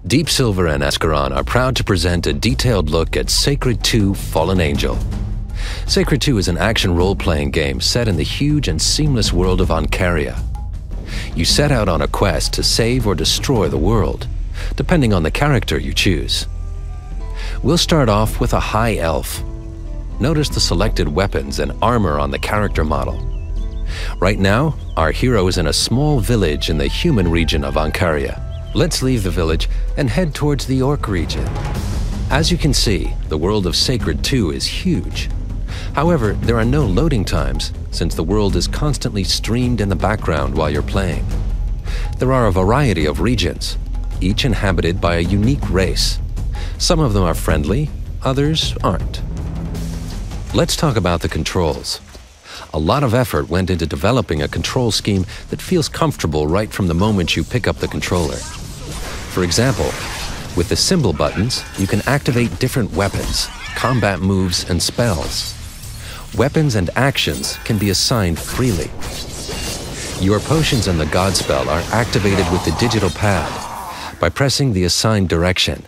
Deep Silver and Ascaron are proud to present a detailed look at Sacred 2: Fallen Angel. Sacred 2 is an action role-playing game set in the huge and seamless world of Ancaria. You set out on a quest to save or destroy the world, depending on the character you choose. We'll start off with a high elf. Notice the selected weapons and armor on the character model. Right now, our hero is in a small village in the human region of Ancaria. Let's leave the village and head towards the orc region. As you can see, the world of Sacred 2 is huge. However, there are no loading times, since the world is constantly streamed in the background while you're playing. There are a variety of regions, each inhabited by a unique race. Some of them are friendly, others aren't. Let's talk about the controls. A lot of effort went into developing a control scheme that feels comfortable right from the moment you pick up the controller. For example, with the symbol buttons, you can activate different weapons, combat moves, and spells. Weapons and actions can be assigned freely. Your potions and the God spell are activated with the digital pad by pressing the assigned direction,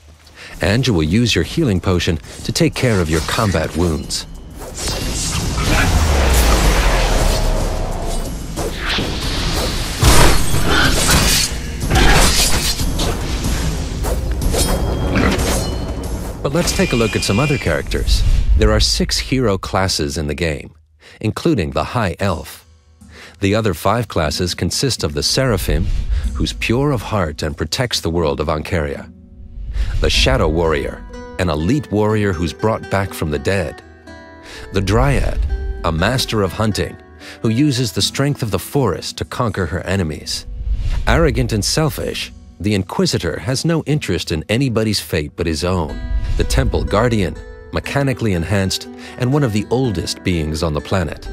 and you will use your healing potion to take care of your combat wounds. But let's take a look at some other characters. There are 6 hero classes in the game, including the High Elf. The other 5 classes consist of the Seraphim, who's pure of heart and protects the world of Ancaria; the Shadow Warrior, an elite warrior who's brought back from the dead; the Dryad, a master of hunting, who uses the strength of the forest to conquer her enemies; arrogant and selfish, the Inquisitor has no interest in anybody's fate but his own; the Temple Guardian, mechanically enhanced and one of the oldest beings on the planet.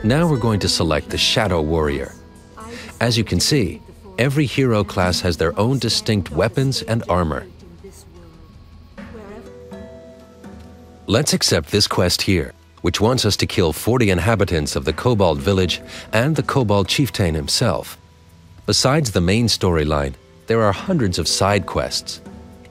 Now we're going to select the Shadow Warrior. As you can see, every hero class has their own distinct weapons and armor. Let's accept this quest here, which wants us to kill 40 inhabitants of the Kobold village and the Kobold chieftain himself. Besides the main storyline, there are hundreds of side quests.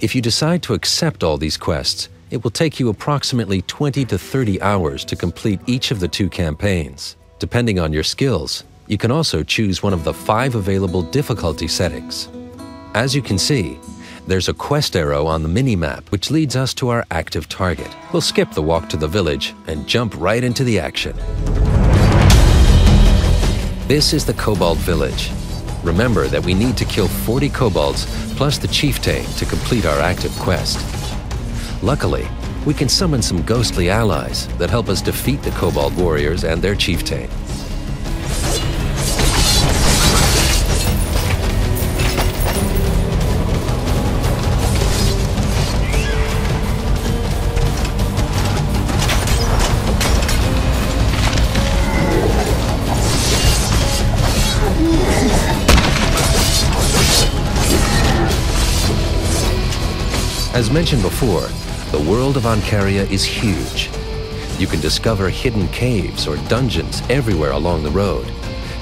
If you decide to accept all these quests, it will take you approximately 20 to 30 hours to complete each of the 2 campaigns. Depending on your skills, you can also choose one of the 5 available difficulty settings. As you can see, there's a quest arrow on the mini-map which leads us to our active target. We'll skip the walk to the village and jump right into the action. This is the Kobold village. Remember that we need to kill 40 kobolds plus the chieftain to complete our active quest. Luckily, we can summon some ghostly allies that help us defeat the kobold warriors and their chieftain. As mentioned before, the world of Ancaria is huge. You can discover hidden caves or dungeons everywhere along the road.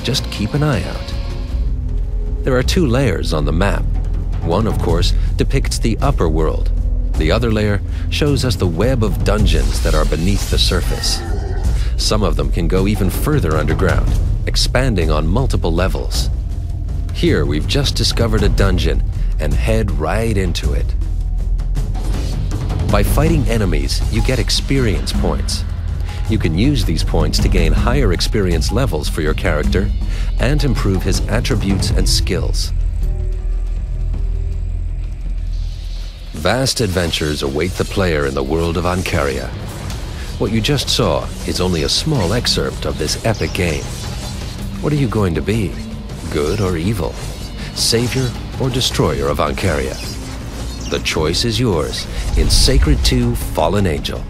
Just keep an eye out. There are 2 layers on the map. One, of course, depicts the upper world. The other layer shows us the web of dungeons that are beneath the surface. Some of them can go even further underground, expanding on multiple levels. Here we've just discovered a dungeon and head right into it. By fighting enemies, you get experience points. You can use these points to gain higher experience levels for your character and improve his attributes and skills. Vast adventures await the player in the world of Ancaria. What you just saw is only a small excerpt of this epic game. What are you going to be? Good or evil? Savior or destroyer of Ancaria? The choice is yours in Sacred 2: Fallen Angel.